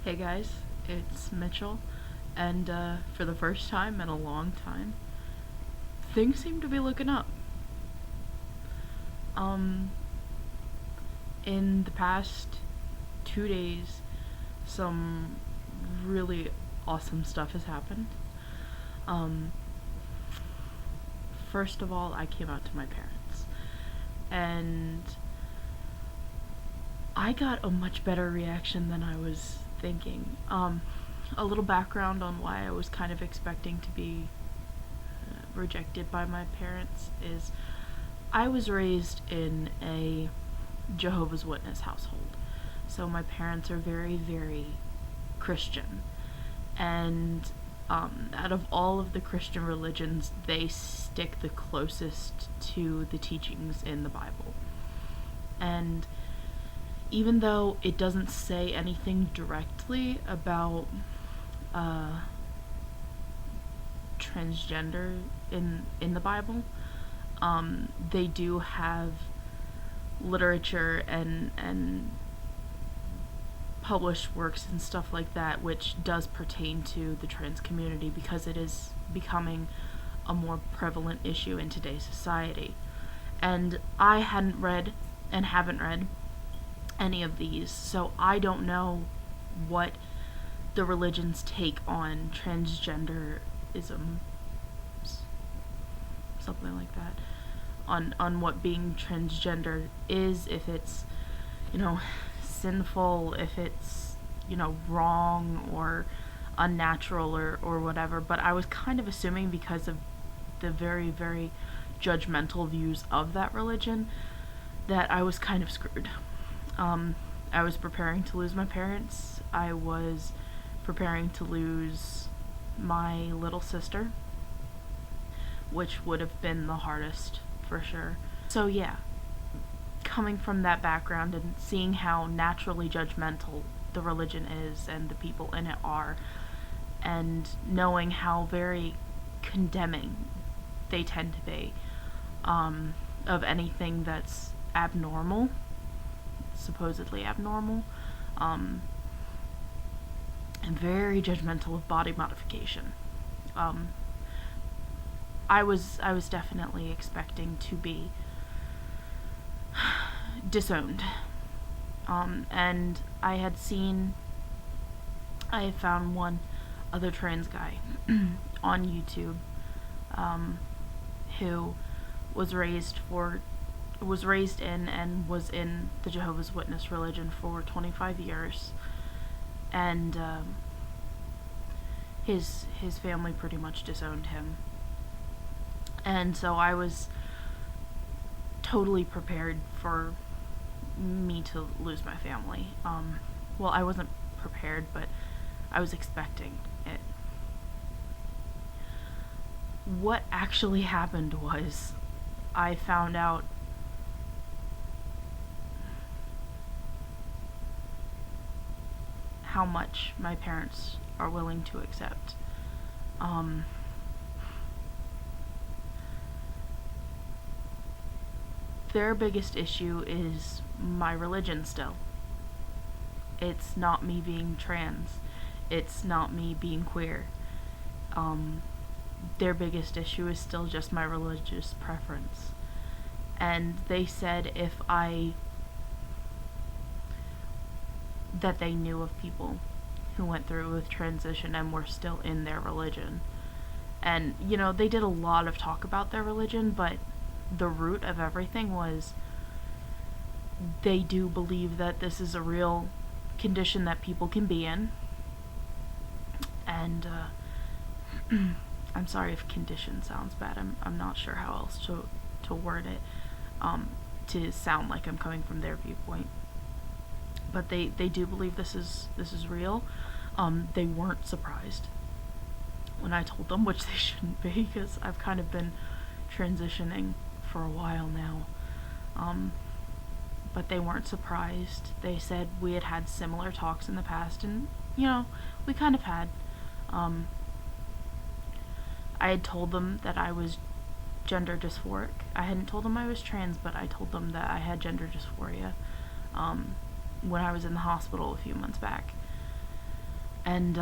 Hey guys, it's Mitchell, and for the first time in a long time, things seem to be looking up. Um, in the past 2 days, some really awesome stuff has happened. Um, First of all, I came out to my parents, and I got a much better reaction than I was thinking. A little background on why I was kind of expecting to be rejected by my parents is I was raised in a Jehovah's Witness household. So my parents are very, very Christian. And out of all of the Christian religions, they stick the closest to the teachings in the Bible. And even though it doesn't say anything directly about transgender in the Bible, they do have literature and published works and stuff like that which does pertain to the trans community because it is becoming a more prevalent issue in today's society. And I hadn't read and haven't read any of these, so I don't know what the religion's take on transgenderism, something like that, on what being transgender is, if it's, sinful, if it's, wrong or unnatural or whatever. But I was kind of assuming, because of the very, very judgmental views of that religion, that I was kind of screwed. I was preparing to lose my parents. I was preparing to lose my little sister, which would have been the hardest for sure. So yeah, coming from that background and seeing how naturally judgmental the religion is and the people in it are, and knowing how very condemning they tend to be of anything that's abnormal, supposedly abnormal, and very judgmental of body modification. I was definitely expecting to be disowned. And I had found one other trans guy on YouTube who was raised in and was in the Jehovah's Witness religion for 25 years, and his family pretty much disowned him. And so I was totally prepared for me to lose my family. Well, I wasn't prepared, but I was expecting it. What actually happened was I found out how much my parents are willing to accept. Their biggest issue is my religion still. It's not me being trans. It's not me being queer. Their biggest issue is still just my religious preference. And they said that they knew of people who went through with transition and were still in their religion. And, they did a lot of talk about their religion, but the root of everything was they do believe that this is a real condition that people can be in. And I'm sorry if condition sounds bad. I'm not sure how else to word it to sound like I'm coming from their viewpoint. But they do believe this is real. They weren't surprised when I told them, which they shouldn't be, because I've kind of been transitioning for a while now. But they weren't surprised. They said we had similar talks in the past, and we kind of had. I had told them that I was gender dysphoric. I hadn't told them I was trans, but I told them that I had gender dysphoria when I was in the hospital a few months back. And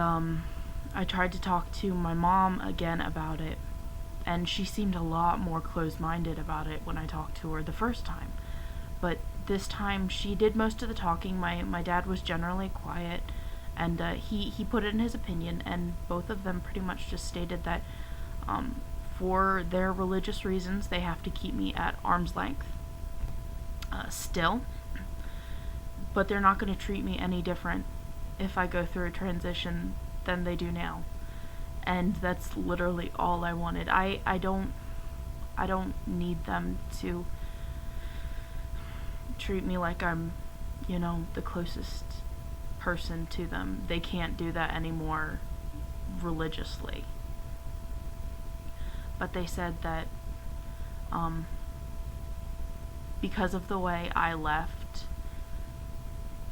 I tried to talk to my mom again about it, and she seemed a lot more closed-minded about it when I talked to her the first time. But this time she did most of the talking. My dad was generally quiet, and he put in his opinion, and both of them pretty much just stated that for their religious reasons they have to keep me at arm's length still, but they're not going to treat me any different if I go through a transition than they do now. And that's literally all I wanted. I don't need them to treat me like I'm, the closest person to them. They can't do that anymore religiously. But they said that because of the way I left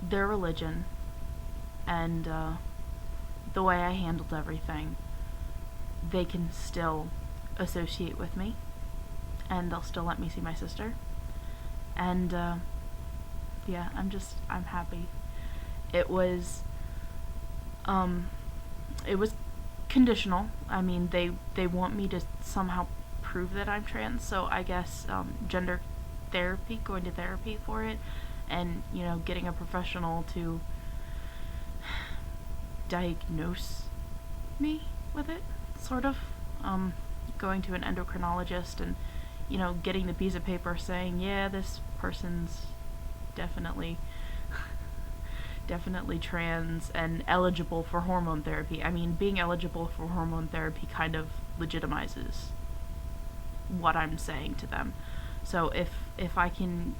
their religion and the way I handled everything, they can still associate with me, and they'll still let me see my sister. And yeah, I'm happy. It was conditional. I mean, they want me to somehow prove that I'm trans, so I guess gender therapy, going to therapy for it, and getting a professional to diagnose me with it, sort of. Going to an endocrinologist and getting the piece of paper saying, yeah, this person's definitely trans and eligible for hormone therapy. I mean, being eligible for hormone therapy kind of legitimizes what I'm saying to them. So if I can,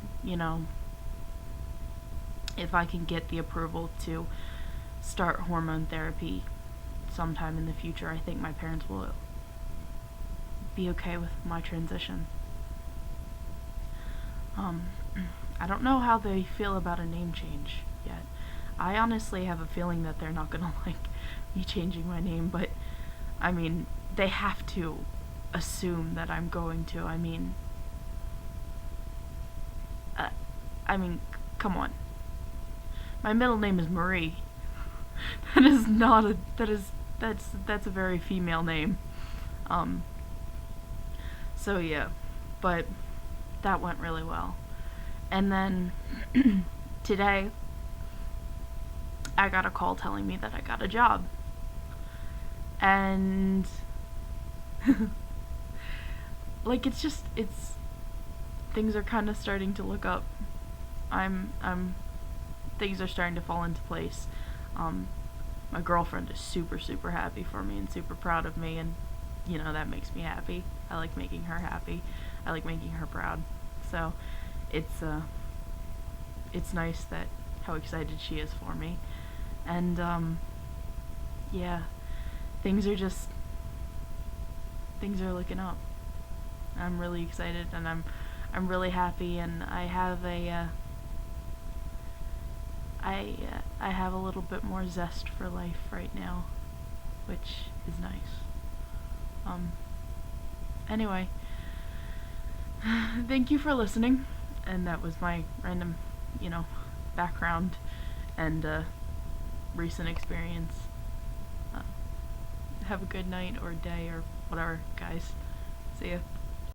if I can get the approval to start hormone therapy sometime in the future, I think my parents will be okay with my transition. I don't know how they feel about a name change yet. I honestly have a feeling that they're not gonna like me changing my name, but I mean, they have to assume that I'm going to. I mean, come on. My middle name is Marie. That is not a that's a very female name. So yeah, but that went really well. And then today I got a call telling me that I got a job. And like it's things are kind of starting to look up. Things are starting to fall into place. My girlfriend is super, super happy for me and super proud of me, and that makes me happy. I like making her happy. I like making her proud. So it's nice that how excited she is for me. And yeah, things are looking up. I'm really excited, and I'm really happy, and I have I have a little bit more zest for life right now, which is nice. Anyway, thank you for listening, and that was my random, background and recent experience. Have a good night or day or whatever, guys. See ya.